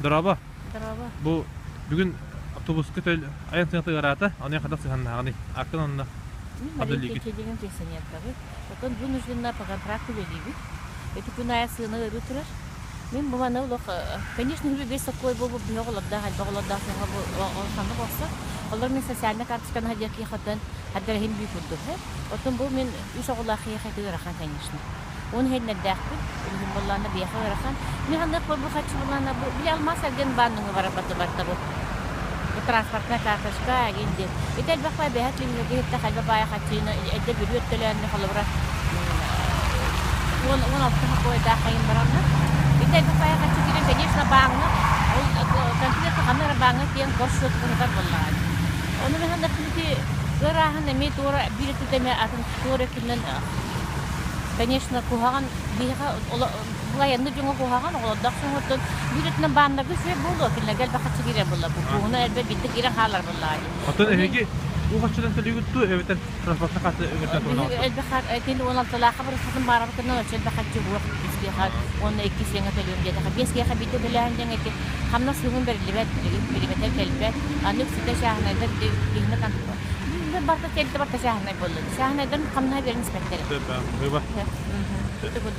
Дорaba. Дорога. Bu bugün otobüs kötü ayın sınıfı garata. Onu kadar sıhhanna hani. Akın onunla. Мен Мария Кечелеген пенсионеркабы. Потом бу нужденна по контракту белиби. Это куная сына рутра. Мен бумана улох, конечно, хибе бес такой бобу биоголда, хальбаголда сага бу саны болса. Олар мен социальный карточканы хадияки хатын, хаддер хим би курду. Потом бу мен үш оголахи хатыгы рахан, конечно. Он хедна дахбит, улхим боллана бияха рахан. Мен хандак бу хатчы боллана бу били алмас алген банның барабаты барта бу. Транспортная карточка агенде. Это бахва бехат лимне гетта хальба бая хатина эдде бирүт телен халбара. Он автома кой да хайын барамна. Это бахва хатина конечно баңна. Ол конкретно хамера баңна тен коршот кыгар боллар. Оны мен ханда кити гырахан эме тора бирет теме атын тора кинен. Конечно, кухаган биха бугаянны жонго кухаган олдак соңоттон биретнен баамдарды сөп болду. Кинлегел бахатчы кире болла. Бугуна элбе битти кире халар болла. Атын эги bu kaçtan teliyuttu evet transportla katı öğretmen oldu. Elbе хат айтын 16 хабар сатын барып кына чел бахатчы бук бизге хат 12 сеңе төлөм деди. Беске хабите белән деңеке хамна сүгүн берилбет билбетер келбет. Аны сите шахнада дигне кан. Бир барта келди барта шахнада болду. Шахнадан камна берин спектер. Tabii.